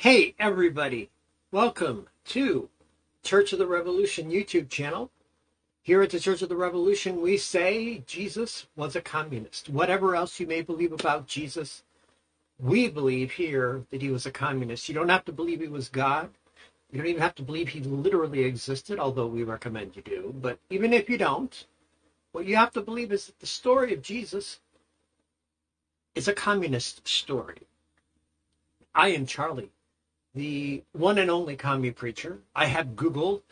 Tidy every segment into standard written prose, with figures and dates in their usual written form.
Hey everybody, welcome to Church of the Revolution YouTube channel. Here at the Church of the Revolution, we say Jesus was a communist. Whatever else you may believe about Jesus, we believe here that he was a communist. You don't have to believe he was God. You don't even have to believe he literally existed, although we recommend you do. But even if you don't, what you have to believe is that the story of Jesus is a communist story. I am Charlie, the one and only commie preacher. I have Googled,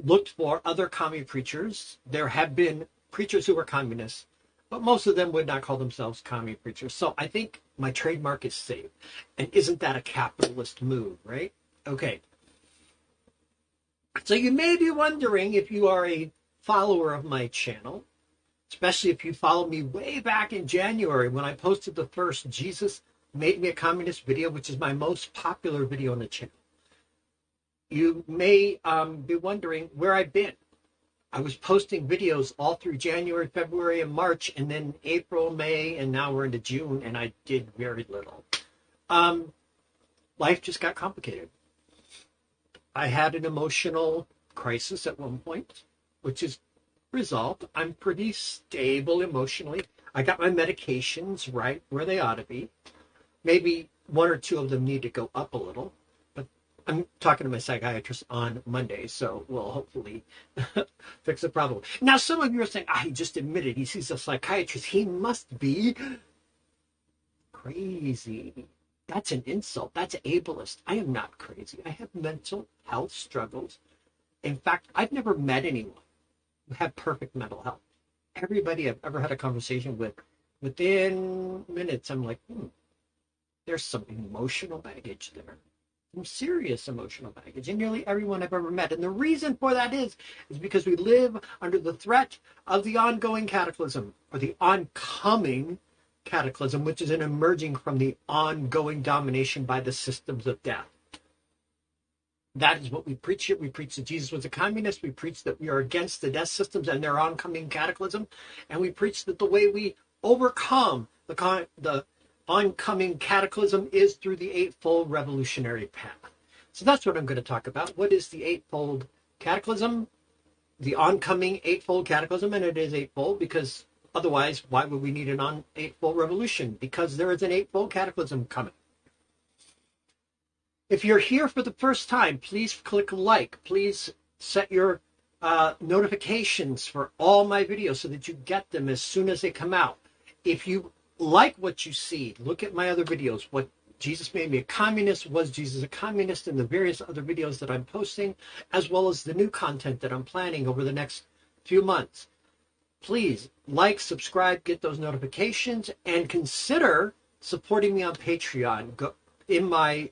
looked for other commie preachers. There have been preachers who were communists, but most of them would not call themselves commie preachers. So I think my trademark is safe. And isn't that a capitalist move, right? Okay. So you may be wondering, if you are a follower of my channel, especially if you followed me way back in January when I posted the first Jesus Made Me a Communist video, which is my most popular video on the channel. You may be wondering where I've been. I was posting videos all through January, February, and March, and then April, May, and now we're into June, and I did very little. Life just got complicated. I had an emotional crisis at one point, which is resolved. I'm pretty stable emotionally. I got my medications right where they ought to be. Maybe one or two of them need to go up a little, but I'm talking to my psychiatrist on Monday, so we'll hopefully fix the problem. Now, some of you are saying, he just admitted he sees a psychiatrist. He must be crazy. That's an insult. That's ableist. I am not crazy. I have mental health struggles. In fact, I've never met anyone who had perfect mental health. Everybody I've ever had a conversation with, within minutes, I'm like, there's some emotional baggage there, some serious emotional baggage in nearly everyone I've ever met. And the reason for that is because we live under the threat of the ongoing cataclysm, or the oncoming cataclysm, which is an emerging from the ongoing domination by the systems of death. That is what we preach here. We preach that Jesus was a communist. We preach that we are against the death systems and their oncoming cataclysm. And we preach that the way we overcome the oncoming cataclysm is through the eightfold revolutionary path. So that's what I'm going to talk about. What is the eightfold cataclysm? The oncoming eightfold cataclysm, and it is eightfold because otherwise, why would we need an eightfold revolution? Because there is an eightfold cataclysm coming. If you're here for the first time, please click like. Please set your notifications for all my videos so that you get them as soon as they come out. If you like what you see, look at my other videos. What Jesus Made Me a Communist, Was Jesus a Communist, and the various other videos that I'm posting, as well as the new content that I'm planning over the next few months. Please like, subscribe, get those notifications, and consider supporting me on Patreon. Go in my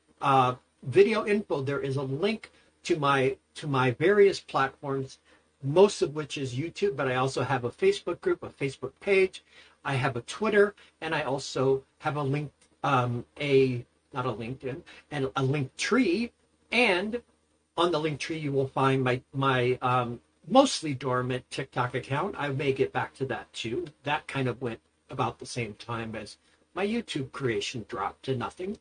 video info, there is a link to my various platforms, most of which is YouTube, but I also have a Facebook group, a Facebook page. I have a Twitter, and I also have a link, not a LinkedIn, and a link tree. And on the link tree, you will find my mostly dormant TikTok account. I may get back to that too. That kind of went about the same time as my YouTube creation dropped to nothing.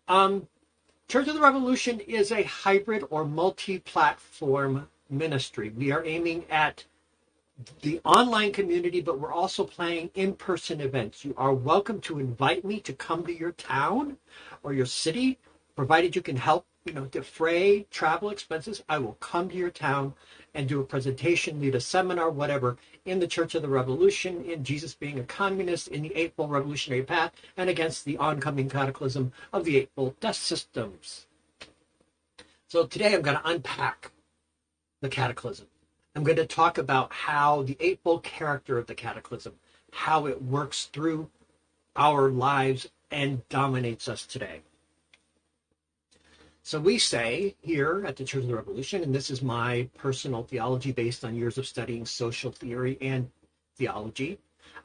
Church of the Revolution is a hybrid or multi-platform ministry. We are aiming at the online community, but we're also planning in-person events. You are welcome to invite me to come to your town or your city, provided you can help, defray travel expenses. I will come to your town and do a presentation, lead a seminar, whatever, in the Church of the Revolution, in Jesus being a communist, in the eightfold revolutionary path, and against the oncoming cataclysm of the eightfold death systems. So today I'm going to unpack the cataclysm. I'm going to talk about how the eightfold character of the cataclysm, how it works through our lives and dominates us today. So we say here at the Church of the Revolution, and this is my personal theology based on years of studying social theory and theology.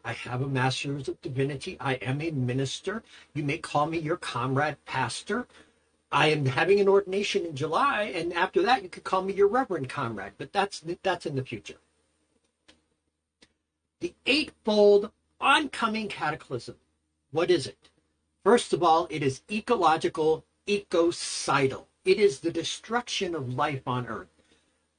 I have a master's of divinity. I am a minister. You may call me your comrade pastor. I am having an ordination in July, and after that, you could call me your reverend comrade, but that's in the future. The eightfold oncoming cataclysm. What is it? First of all, it is ecological ecocidal. It is the destruction of life on Earth.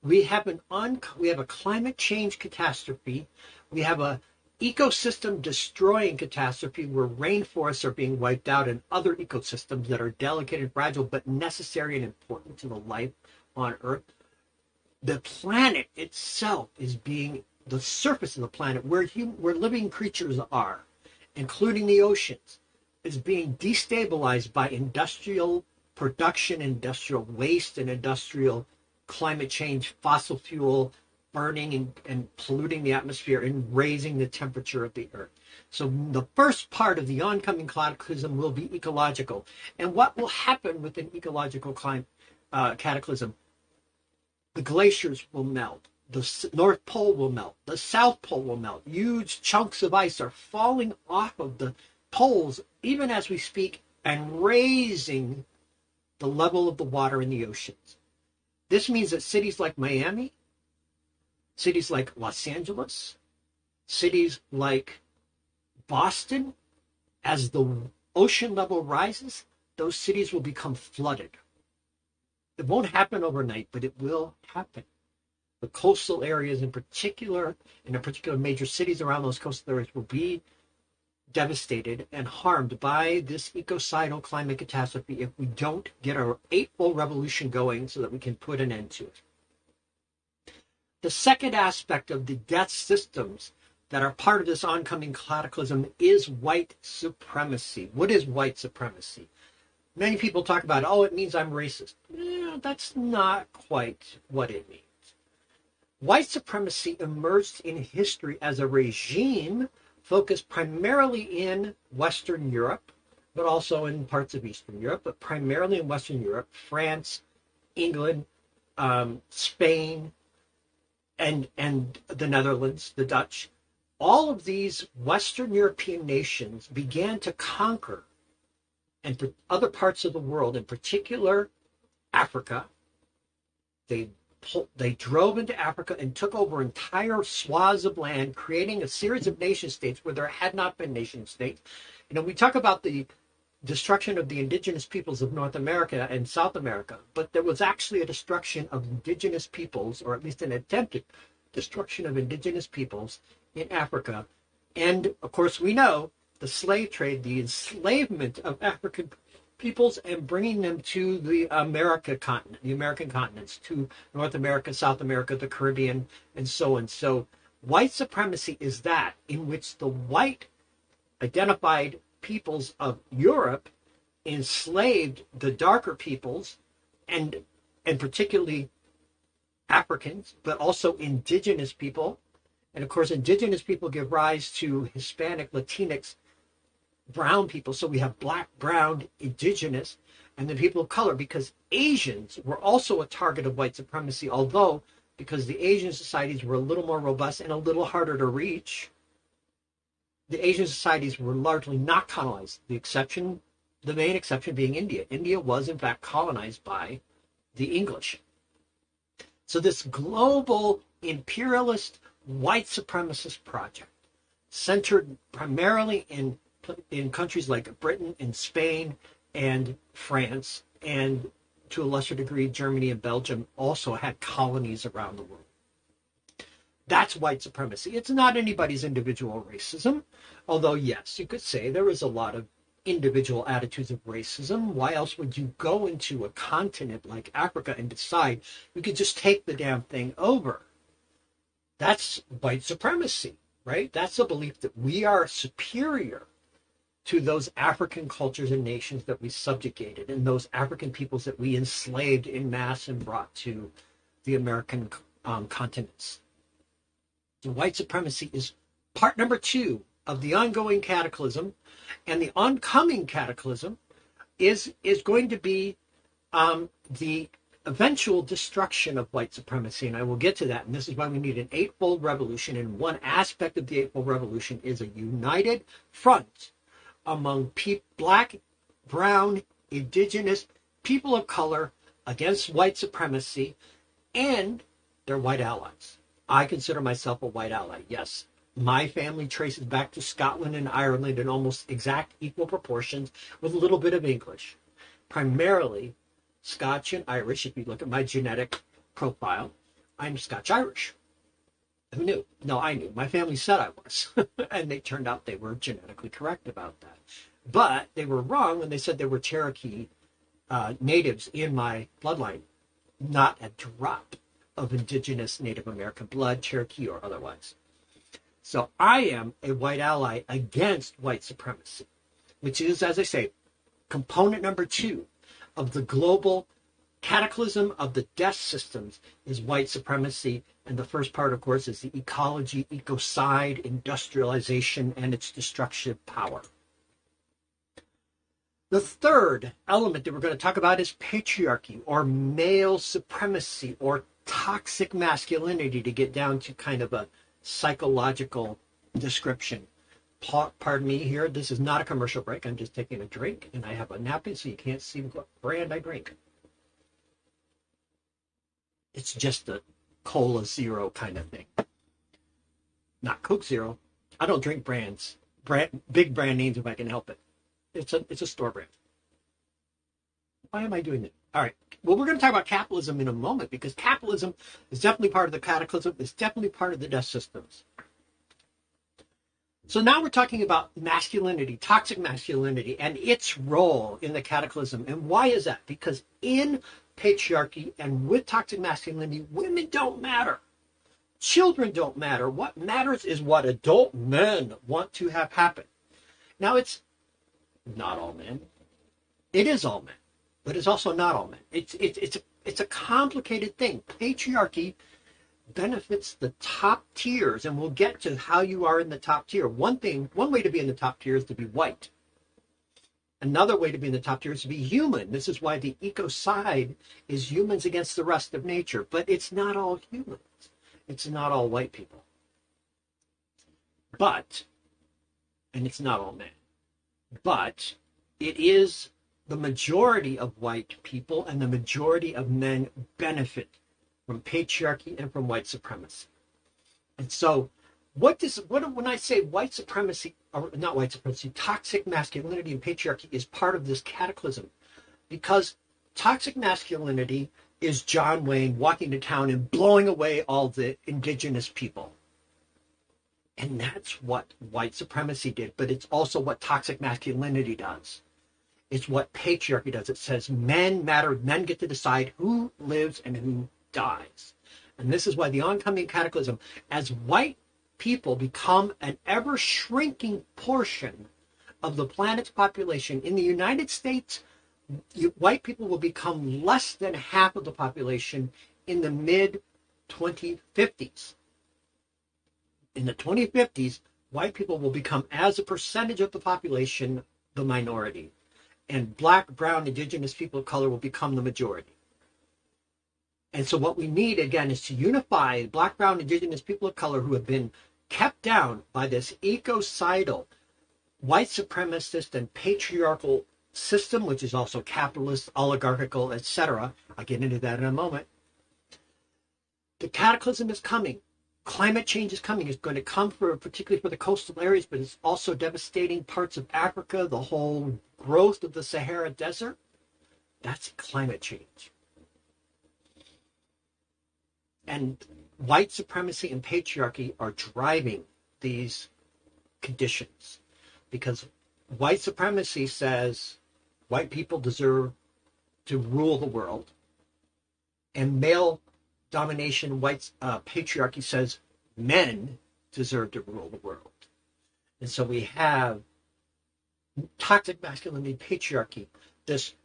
We have a climate change catastrophe. We have a ecosystem destroying catastrophe where rainforests are being wiped out and other ecosystems that are delicate and fragile but necessary and important to the life on Earth. The planet itself is being, the surface of the planet where living creatures are, including the oceans, is being destabilized by industrial production, industrial waste, and industrial climate change, fossil fuel burning and polluting the atmosphere and raising the temperature of the Earth. So the first part of the oncoming cataclysm will be ecological. And what will happen with an ecological cataclysm? The glaciers will melt. The North Pole will melt. The South Pole will melt. Huge chunks of ice are falling off of the poles, even as we speak, and raising the level of the water in the oceans. This means that cities like Miami, cities like Los Angeles, cities like Boston, as the ocean level rises, those cities will become flooded. It won't happen overnight, but it will happen. The coastal areas in particular major cities around those coastal areas will be devastated and harmed by this ecocidal climate catastrophe if we don't get our eightfold revolution going so that we can put an end to it. The second aspect of the death systems that are part of this oncoming cataclysm is white supremacy. What is white supremacy? Many people talk about, oh, it means I'm racist. That's not quite what it means. White supremacy emerged in history as a regime focused primarily in Western Europe, but also in parts of Eastern Europe, but primarily in Western Europe, France, England, Spain, and the Netherlands, the Dutch. All of these Western European nations began to conquer and for other parts of the world, in particular Africa. They drove into Africa and took over entire swaths of land, creating a series of nation states where there had not been nation states. You know, we talk about the destruction of the indigenous peoples of North America and South America, but there was actually a destruction of indigenous peoples, or at least an attempted destruction of indigenous peoples in Africa. And of course, we know the slave trade, the enslavement of African peoples and bringing them to the American continents, to North America, South America, the Caribbean, and so on. So white supremacy is that in which the white identified peoples of Europe enslaved the darker peoples and particularly Africans, but also indigenous people. And of course, indigenous people give rise to Hispanic, Latinx, brown people. So we have black, brown, indigenous, and then people of color, because Asians were also a target of white supremacy, although because the Asian societies were a little more robust and a little harder to reach, the Asian societies were largely not colonized. The main exception being India. India was in fact colonized by the English. So this global imperialist white supremacist project, centered primarily in countries like Britain and Spain and France, and to a lesser degree Germany and Belgium also had colonies around the world. That's white supremacy. It's not anybody's individual racism, although yes, you could say there is a lot of individual attitudes of racism. Why else would you go into a continent like Africa and decide you could just take the damn thing over? That's white supremacy, right? That's the belief that we are superior to those African cultures and nations that we subjugated, and those African peoples that we enslaved in mass and brought to the American continents. And white supremacy is part number 2 of the ongoing cataclysm, and the oncoming cataclysm is going to be the eventual destruction of white supremacy, and I will get to that. And this is why we need an eightfold revolution, and one aspect of the eightfold revolution is a united front among black, brown, indigenous, people of color against white supremacy and their white allies. I consider myself a white ally, yes. My family traces back to Scotland and Ireland in almost exact equal proportions with a little bit of English. primarily Scotch and Irish. If you look at my genetic profile, I'm Scotch-Irish. Who knew? No, I knew. My family said I was. And they turned out they were genetically correct about that. But they were wrong when they said there were Cherokee natives in my bloodline. Not a drop of indigenous Native American blood, Cherokee or otherwise. So I am a white ally against white supremacy, which is, as I say, component number 2 of the global cataclysm of the death systems is white supremacy. And the first part, of course, is the ecology, ecocide, industrialization, and its destructive power. The third element that we're going to talk about is patriarchy, or male supremacy, or toxic masculinity, to get down to kind of a psychological description. Pardon me here. This is not a commercial break. I'm just taking a drink, and I have a napkin so you can't see what brand I drink. It's just a Cola Zero kind of thing. Not Coke Zero. I don't drink big brand names if I can help it. It's a store brand. Why am I doing that? All right. Well, we're going to talk about capitalism in a moment, because capitalism is definitely part of the cataclysm. It's definitely part of the death systems. So now we're talking about masculinity, toxic masculinity, and its role in the cataclysm. And why is that? Because in patriarchy and with toxic masculinity, women don't matter. Children don't matter. What matters is what adult men want to have happen. Now, it's not all men. It is all men, but it's also not all men. It's a complicated thing. Patriarchy benefits the top tiers, and we'll get to how you are in the top tier. One way to be in the top tier is to be white. Another way to be in the top tier is to be human. This is why the ecocide is humans against the rest of nature. But it's not all humans. It's not all white people. And it's not all men. But it is the majority of white people, and the majority of men benefit from patriarchy and from white supremacy. And so when I say white supremacy, or not white supremacy, toxic masculinity and patriarchy is part of this cataclysm, because toxic masculinity is John Wayne walking to town and blowing away all the indigenous people. And that's what white supremacy did, but it's also what toxic masculinity does. It's what patriarchy does. It says men matter, men get to decide who lives and who dies. And this is why the oncoming cataclysm, as white people become an ever shrinking portion of the planet's population. In the United States, white people will become less than half of the population in the mid-2050s. In the 2050s, white people will become, as a percentage of the population, the minority. And black, brown, indigenous people of color will become the majority. And so what we need, again, is to unify black, brown, indigenous people of color who have been kept down by this ecocidal, white supremacist, and patriarchal system, which is also capitalist, oligarchical, etc. I'll get into that in a moment. The cataclysm is coming. Climate change is coming. It's going to come particularly for the coastal areas, but it's also devastating parts of Africa, the whole growth of the Sahara Desert. That's climate change. And white supremacy and patriarchy are driving these conditions, because white supremacy says white people deserve to rule the world, and male domination, patriarchy says men deserve to rule the world. And so we have toxic masculinity, patriarchy, this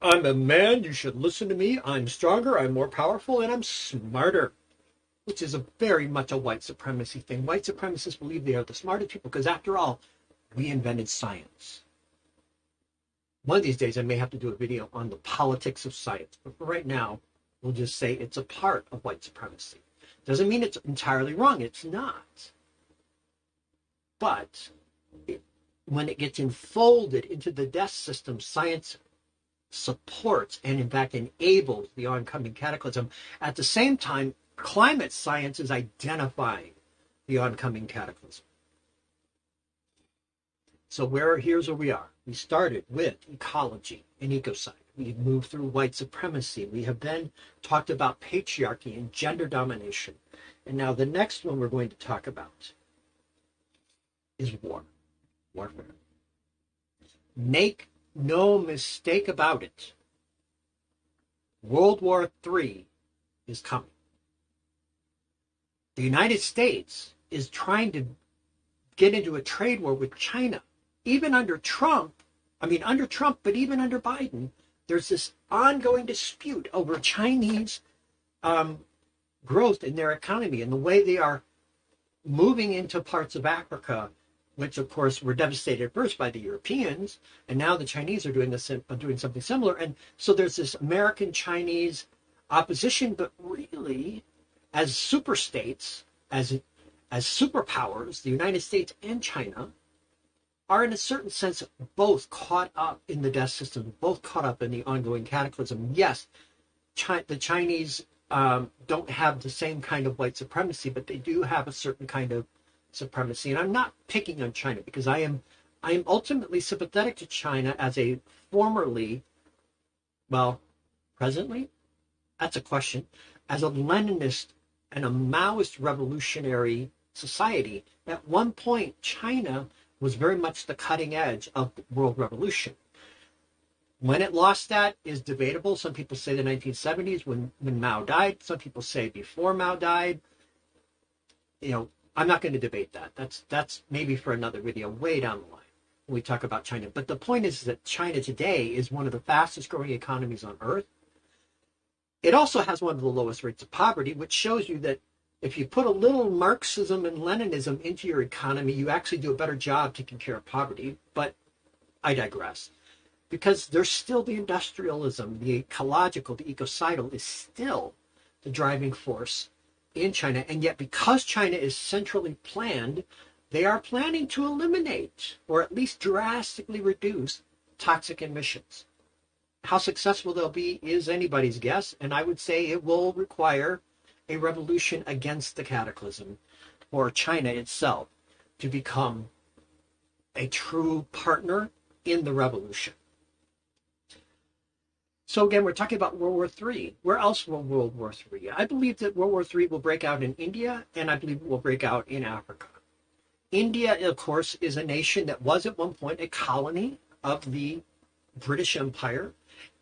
I'm a man, you should listen to me, I'm stronger, I'm more powerful, and I'm smarter, which is very much a white supremacy thing. White supremacists believe they are the smartest people because, after all, we invented science. One of these days I may have to do a video on the politics of science, but for right now, we'll just say it's a part of white supremacy. Doesn't mean it's entirely wrong. It's not. But when it gets enfolded into the death system, science supports and, in fact, enables the oncoming cataclysm. At the same time, climate science is identifying the oncoming cataclysm. So here's where we are. We started with ecology and ecocide. We've moved through white supremacy. We have then talked about patriarchy and gender domination. And now the next one we're going to talk about is warfare. Make no mistake about it. World War III is coming. The United States is trying to get into a trade war with China. Even under Trump, but even under Biden, there's this ongoing dispute over Chinese growth in their economy and the way they are moving into parts of Africa, which of course were devastated at first by the Europeans, and now the Chinese are doing something similar. And so there's this American-Chinese opposition, but really, as superstates, as superpowers, the United States and China are in a certain sense both caught up in the death system, both caught up in the ongoing cataclysm. Yes, the Chinese don't have the same kind of white supremacy, but they do have a certain kind of supremacy. And I'm not picking on China because I am ultimately sympathetic to China as a presently, that's a question, as a Leninist and a Maoist revolutionary society. At one point, China was very much the cutting edge of the world revolution. When it lost that is debatable. Some people say the 1970s when Mao died. Some people say before Mao died. I'm not going to debate that. That's maybe for another video way down the line when we talk about China. But the point is that China today is one of the fastest growing economies on earth. It also has one of the lowest rates of poverty, which shows you that if you put a little Marxism and Leninism into your economy, you actually do a better job taking care of poverty. But I digress. Because there's still the industrialism, the ecological, the ecocidal is still the driving force in China. And yet because China is centrally planned, they are planning to eliminate or at least drastically reduce toxic emissions. How successful they'll be is anybody's guess. And I would say it will require a revolution against the cataclysm for China itself to become a true partner in the revolution. So again, we're talking about World War III. Where else will World War III? I believe that World War III will break out in India, and I believe it will break out in Africa. India, of course, is a nation that was at one point a colony of the British Empire,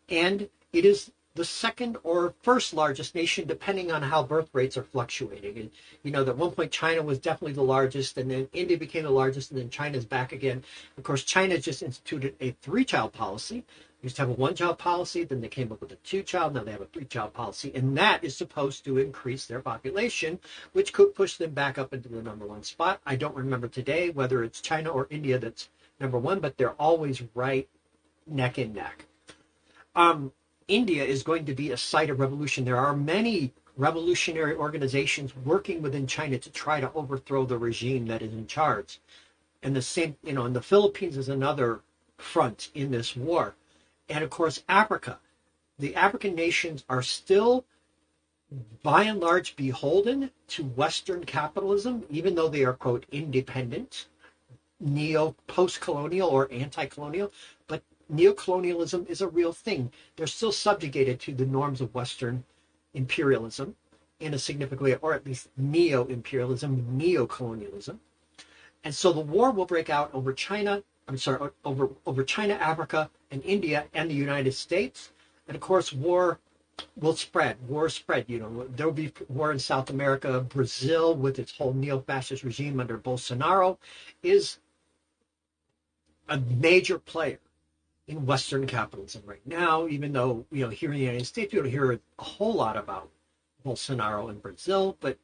and it is the second or first largest nation, depending on how birth rates are fluctuating. And that at one point China was definitely the largest, and then India became the largest, and then China's back again. Of course, China just instituted a 3-child policy. They used to have a 1-child policy, then they came up with a 2-child, now they have a 3-child policy, and that is supposed to increase their population, which could push them back up into the #1 spot. I don't remember today whether it's China or India that's #1, but they're always right neck and neck. India is going to be a site of revolution. There are many revolutionary organizations working within China to try to overthrow the regime that is in charge. And the same, and the Philippines is another front in this war. And of course, Africa. The African nations are still, by and large, beholden to Western capitalism, even though they are, quote, independent, post-colonial or anti-colonial. But neocolonialism is a real thing. They're still subjugated to the norms of Western imperialism in a significant way, or at least neo-imperialism, neocolonialism. And so the war will break out over China, over China, Africa, and India, and the United States. And of course, war will spread. There will be war in South America. Brazil, with its whole neo-fascist regime under Bolsonaro, is a major player in Western capitalism right now, even though, here in the United States, you don't hear a whole lot about Bolsonaro in Brazil, but,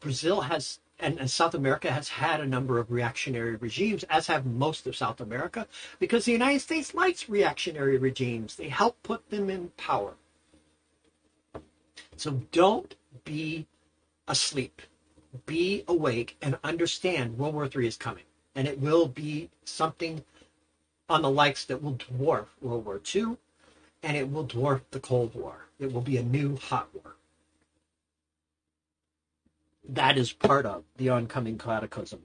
Brazil has, and South America has had a number of reactionary regimes, as have most of South America, because the United States likes reactionary regimes. They help put them in power. So don't be asleep. Be awake and understand World War III is coming. And it will be something on the likes that will dwarf World War II, and it will dwarf the Cold War. It will be a new hot war. That is part of the oncoming cataclysm.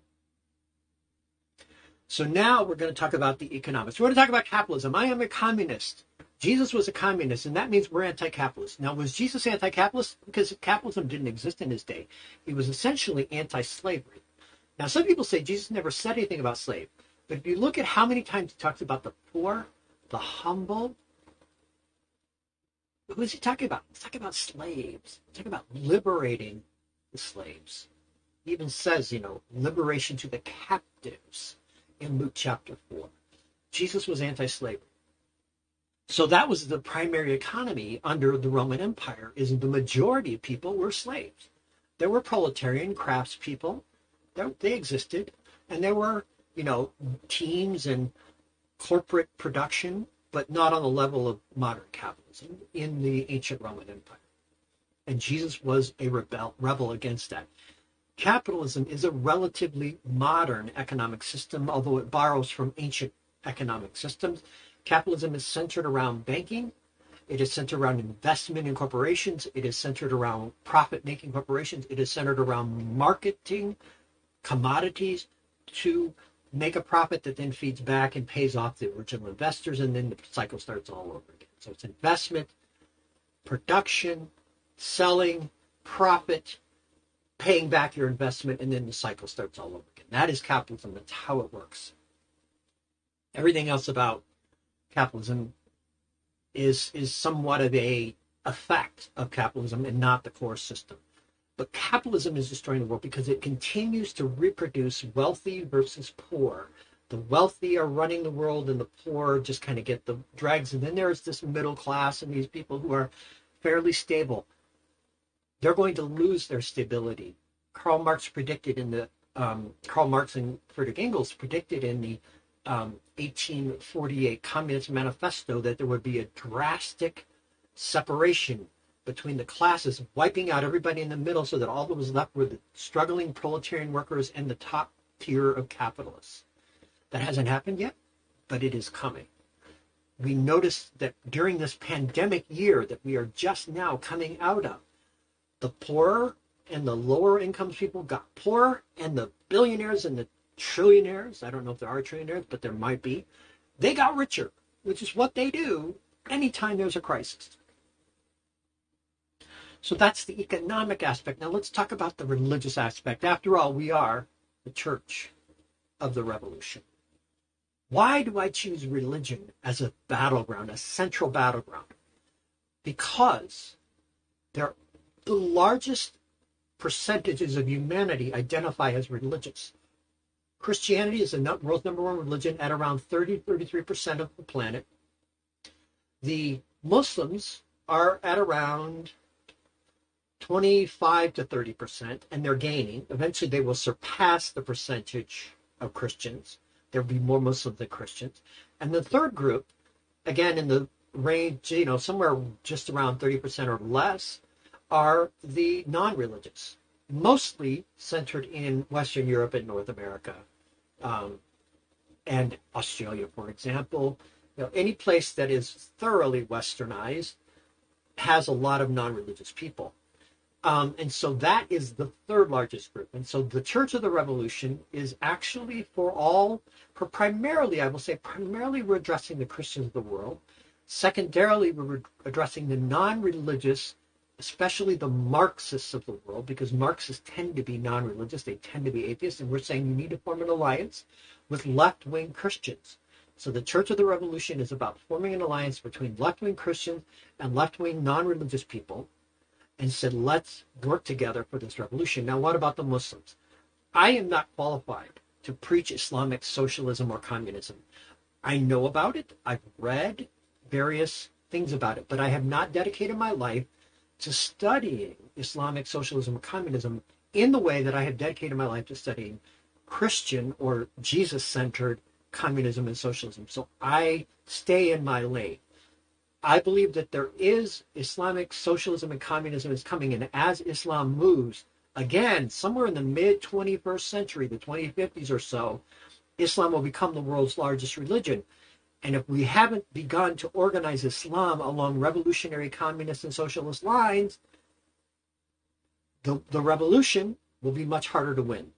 So now we're going to talk about the economics. We're going to talk about capitalism. I am a communist. Jesus was a communist, and that means we're anti-capitalist. Now, was Jesus anti-capitalist? Because capitalism didn't exist in his day. He was essentially anti-slavery. Now, some people say Jesus never said anything about slave. But if you look at how many times he talks about the poor, the humble, who is he talking about? He's talking about slaves. He's talking about liberating the slaves. He even says, liberation to the captives in Luke chapter 4. Jesus was anti-slavery. So that was the primary economy under the Roman Empire, is the majority of people were slaves. There were proletarian craftspeople. They existed. And there were, teams and corporate production, but not on the level of modern capitalism in the ancient Roman Empire. And Jesus was a rebel against that. Capitalism is a relatively modern economic system, although it borrows from ancient economic systems. Capitalism is centered around banking. It is centered around investment in corporations. It is centered around profit-making corporations. It is centered around marketing commodities to make a profit that then feeds back and pays off the original investors, and then the cycle starts all over again. So it's investment, production, selling, profit, paying back your investment, and then the cycle starts all over again. That is capitalism. That's how it works. Everything else about capitalism is somewhat of a effect of capitalism and not the core system. But capitalism is destroying the world because it continues to reproduce wealthy versus poor. The wealthy are running the world and the poor just kind of get the dregs. And then there's this middle class and these people who are fairly stable. They're going to lose their stability. Karl Marx and Friedrich Engels predicted in the 1848 Communist Manifesto that there would be a drastic separation between the classes, wiping out everybody in the middle so that all that was left were the struggling proletarian workers and the top tier of capitalists. That hasn't happened yet, but it is coming. We noticed that during this pandemic year that we are just now coming out of, the poorer and the lower income people got poorer, and the billionaires and the trillionaires, I don't know if there are trillionaires, but there might be, they got richer, which is what they do anytime there's a crisis. So that's the economic aspect. Now let's talk about the religious aspect. After all, we are the Church of the Revolution. Why do I choose religion as a battleground, a central battleground? Because the largest percentages of humanity identify as religious. Christianity is the world's number one religion at around 33% of the planet. The Muslims are at around 25 to 30%, and they're gaining. Eventually, they will surpass the percentage of Christians. There will be more Muslims than Christians. And the third group, again, in the range, somewhere just around 30% or less, are the non-religious, mostly centered in Western Europe and North America, and Australia, for example. Any place that is thoroughly westernized has a lot of non-religious people. And so that is the third largest group. And so the Church of the Revolution is actually primarily we're addressing the Christians of the world. Secondarily, we're addressing the non-religious, especially the Marxists of the world, because Marxists tend to be non-religious, they tend to be atheists, and we're saying you need to form an alliance with left-wing Christians. So the Church of the Revolution is about forming an alliance between left-wing Christians and left-wing non-religious people, and said, let's work together for this revolution. Now, what about the Muslims? I am not qualified to preach Islamic socialism or communism. I know about it. I've read various things about it, but I have not dedicated my life to studying Islamic socialism or communism in the way that I have dedicated my life to studying Christian or Jesus-centered communism and socialism. So I stay in my lane. I believe that there is Islamic socialism and communism is coming, and as Islam moves, again, somewhere in the mid-21st century, the 2050s or so, Islam will become the world's largest religion. And if we haven't begun to organize Islam along revolutionary communist and socialist lines, the revolution will be much harder to win.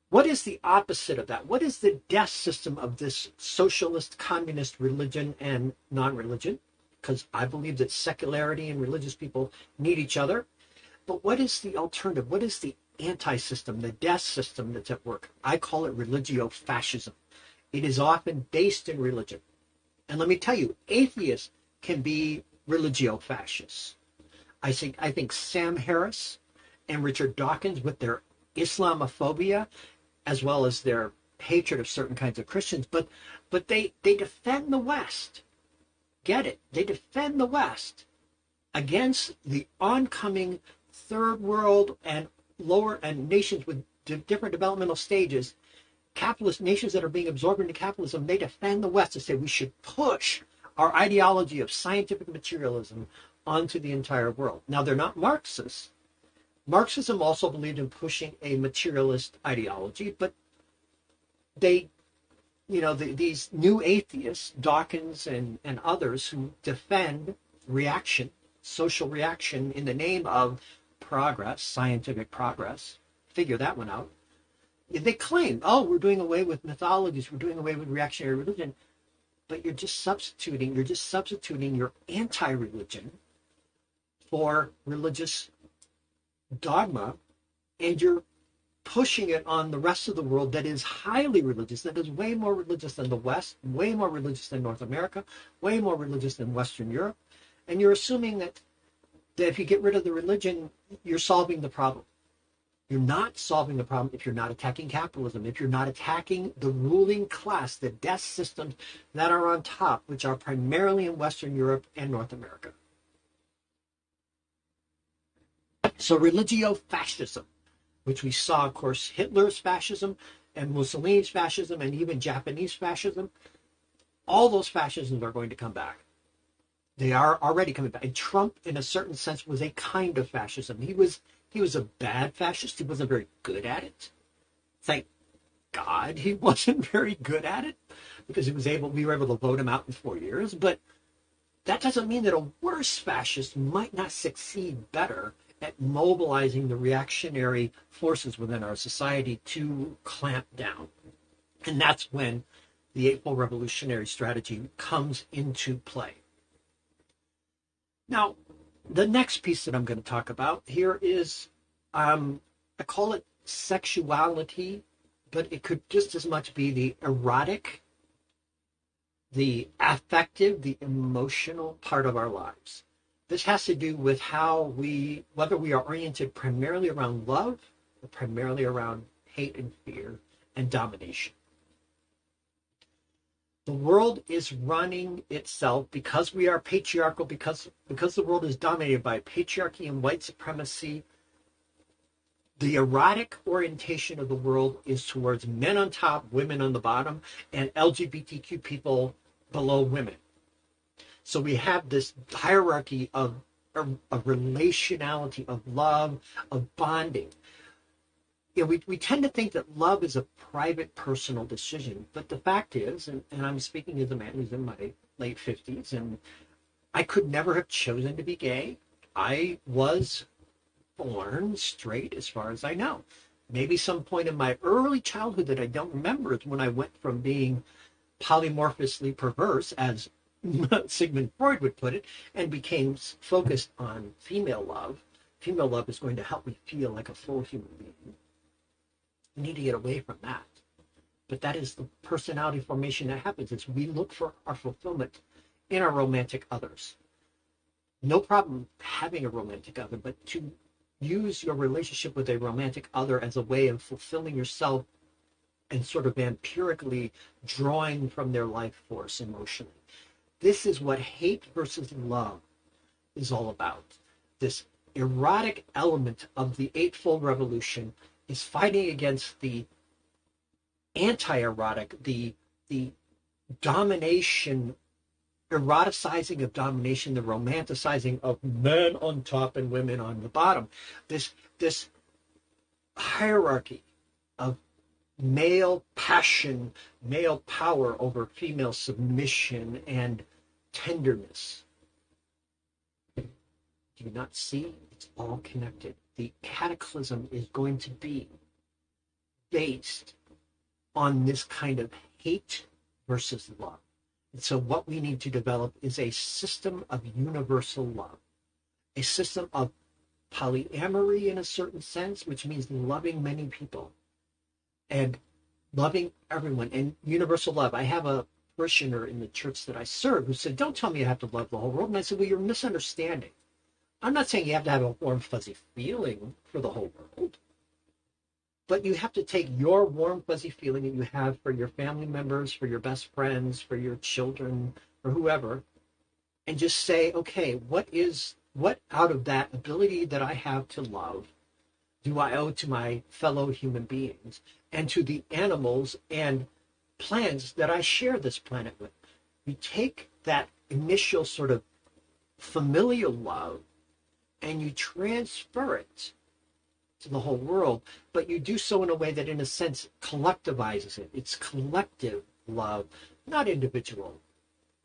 What is the opposite of that? What is the death system of this socialist, communist religion and non-religion? Because I believe that secularity and religious people need each other. But what is the alternative? What is the anti-system, the death system that's at work? I call it religio-fascism. It is often based in religion. And let me tell you, atheists can be religio-fascists. I think Sam Harris and Richard Dawkins, with their Islamophobia, as well as their hatred of certain kinds of Christians, but they defend the West. Get it? They defend the West against the oncoming third world and lower and nations with different developmental stages, capitalist nations that are being absorbed into capitalism. They defend the West to say we should push our ideology of scientific materialism onto the entire world. Now, they're not Marxists. Marxism also believed in pushing a materialist ideology, but they, these new atheists, Dawkins and others, who defend reaction, social reaction in the name of progress, scientific progress, figure that one out. They claim, oh, we're doing away with mythologies, we're doing away with reactionary religion, but you're just substituting your anti-religion for religious dogma, and you're pushing it on the rest of the world that is highly religious, that is way more religious than the West, way more religious than North America, way more religious than Western Europe. And you're assuming that if you get rid of the religion, you're solving the problem. You're not solving the problem if you're not attacking capitalism, if you're not attacking the ruling class, the death systems that are on top, which are primarily in Western Europe and North America. So religio-fascism, which we saw, of course, Hitler's fascism and Mussolini's fascism and even Japanese fascism, all those fascisms are going to come back. They are already coming back. And Trump, in a certain sense, was a kind of fascism. He was a bad fascist. He wasn't very good at it. Thank God he wasn't very good at it, because we were able to vote him out in 4 years. But that doesn't mean that a worse fascist might not succeed better at mobilizing the reactionary forces within our society to clamp down. And that's when the Eightfold Revolutionary Strategy comes into play. Now, the next piece that I'm going to talk about here is, I call it sexuality, but it could just as much be the erotic, the affective, the emotional part of our lives. This has to do with whether we are oriented primarily around love or primarily around hate and fear and domination. The world is running itself, because we are patriarchal, because the world is dominated by patriarchy and white supremacy. The erotic orientation of the world is towards men on top, women on the bottom, and LGBTQ people below women. So we have this hierarchy of relationality, of love, of bonding. We tend to think that love is a private, personal decision. But the fact is, and I'm speaking as a man who's in my late 50s, and I could never have chosen to be gay. I was born straight as far as I know. Maybe some point in my early childhood that I don't remember is when I went from being polymorphously perverse, as Sigmund Freud would put it, and became focused on female love. Female love is going to help me feel like a full human being. We need to get away from that. But that is the personality formation that happens. Is we look for our fulfillment in our romantic others. No problem having a romantic other, but to use your relationship with a romantic other as a way of fulfilling yourself and sort of vampirically drawing from their life force emotionally. This is what hate versus love is all about. This erotic element of the Eightfold Revolution is fighting against the anti-erotic, the domination, eroticizing of domination, the romanticizing of men on top and women on the bottom. This hierarchy of male passion, male power over female submission and tenderness. Do you not see? It's all connected. The cataclysm is going to be based on this kind of hate versus love. And so what we need to develop is a system of universal love, a system of polyamory in a certain sense, which means loving many people and loving everyone, and universal love. I have a parishioner in the church that I serve who said, don't tell me you have to love the whole world. And I said, well, you're misunderstanding. I'm not saying you have to have a warm, fuzzy feeling for the whole world, but you have to take your warm, fuzzy feeling that you have for your family members, for your best friends, for your children, or whoever, and just say, okay, what out of that ability that I have to love do I owe to my fellow human beings and to the animals and plants that I share this planet with? You take that initial sort of familial love and you transfer it to the whole world, but you do so in a way that, in a sense, collectivizes it. It's collective love, not individual,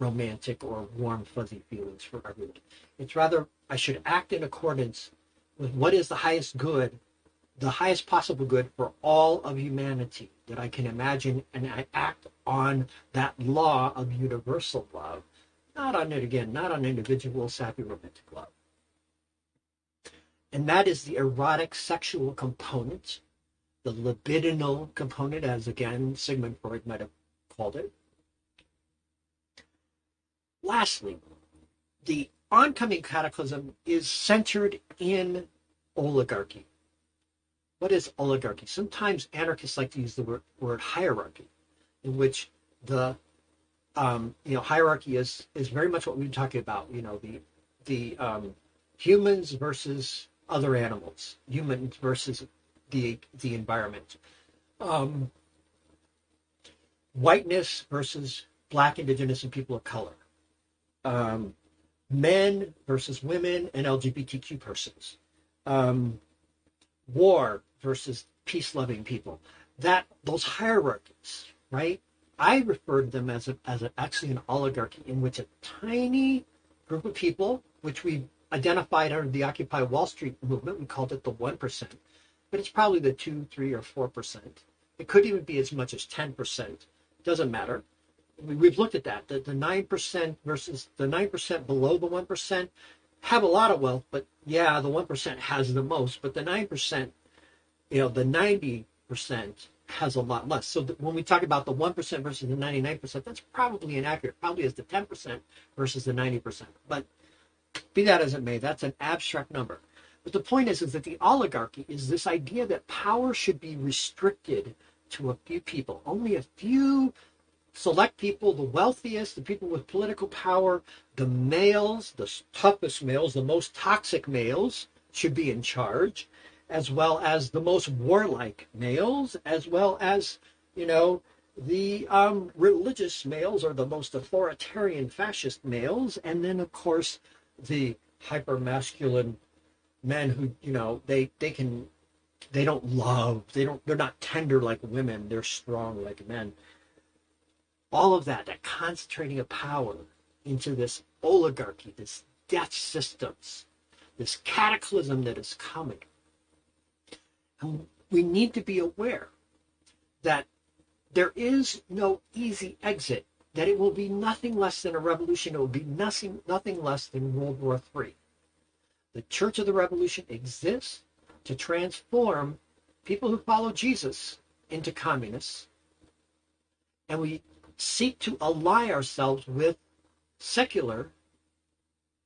romantic, or warm, fuzzy feelings for everyone. It's rather, I should act in accordance with what is the highest good, the highest possible good for all of humanity that I can imagine, and I act on that law of universal love, not on individual, sappy, romantic love. And that is the erotic sexual component, the libidinal component, as again Sigmund Freud might have called it. Lastly, the oncoming cataclysm is centered in oligarchy. What is oligarchy? Sometimes anarchists like to use the word hierarchy, in which the hierarchy is very much what we've been talking about. The humans versus other animals, humans versus the environment, whiteness versus Black, Indigenous, and people of color, men versus women and LGBTQ persons, war versus peace-loving people. Those hierarchies, right? I refer to them as actually an oligarchy in which a tiny group of people, which we identified under the Occupy Wall Street movement, we called it the 1%, but it's probably the 2, 3, or 4%. It could even be as much as 10%. Doesn't matter. We've looked at that. The 9% versus the 9% below the 1% have a lot of wealth, but yeah, the 1% has the most, but the 9%, the 90% has a lot less. So when we talk about the 1% versus the 99%, that's probably inaccurate. Probably is the 10% versus the 90%. But be that as it may, that's an abstract number. But the point is that the oligarchy is this idea that power should be restricted to a few people. Only a few select people, the wealthiest, the people with political power, the males, the toughest males, the most toxic males should be in charge, as well as the most warlike males, as well as, the religious males, or the most authoritarian fascist males, and then, of course, the hyper-masculine men who, they're not tender like women, they're strong like men. All of that concentrating of power into this oligarchy, this death systems, this cataclysm that is coming. And we need to be aware that there is no easy exit, that it will be nothing less than a revolution. It will be nothing less than World War III. The Church of the Revolution exists to transform people who follow Jesus into communists, and we seek to ally ourselves with secular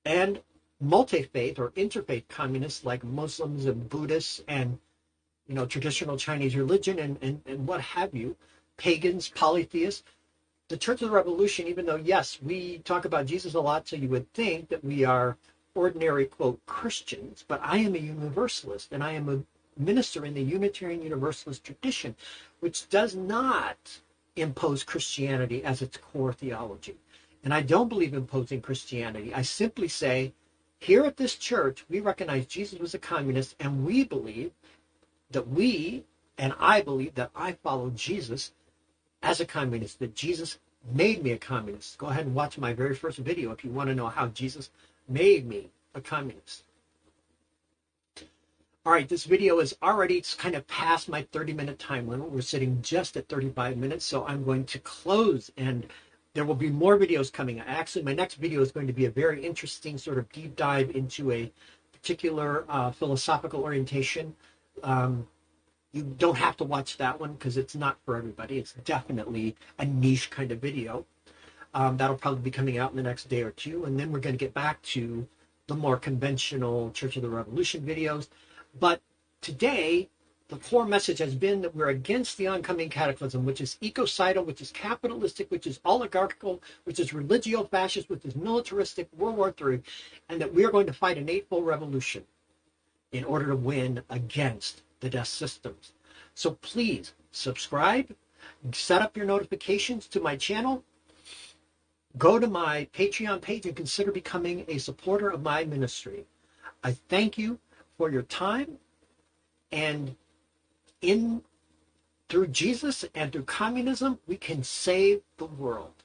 and multi-faith or interfaith communists like Muslims and Buddhists and traditional Chinese religion and what have you, pagans, polytheists. The Church of the Revolution, even though, yes, we talk about Jesus a lot, so you would think that we are ordinary, quote, Christians, but I am a universalist, and I am a minister in the Unitarian Universalist tradition, which does not impose Christianity as its core theology. And I don't believe in imposing Christianity. I simply say, here at this church, we recognize Jesus was a communist, and we believe that I believe that I follow Jesus as a communist, that Jesus made me a communist. Go ahead and watch my very first video if you want to know how Jesus made me a communist. All right, this video is already, it's kind of past my 30-minute time limit. We're sitting just at 35 minutes, so I'm going to close, and there will be more videos coming. Actually, my next video is going to be a very interesting sort of deep dive into a particular philosophical orientation. You don't have to watch that one because it's not for everybody. It's definitely a niche kind of video. That'll probably be coming out in the next day or two, and then we're going to get back to the more conventional Church of the Revolution videos. But today, the core message has been that we're against the oncoming cataclysm, which is ecocidal, which is capitalistic, which is oligarchical, which is religio-fascist, which is militaristic, World War III, and that we are going to fight an eightfold revolution in order to win against the death systems. So please subscribe, set up your notifications to my channel, go to my Patreon page, and consider becoming a supporter of my ministry. I thank you for your time, and through Jesus and through communism, we can save the world.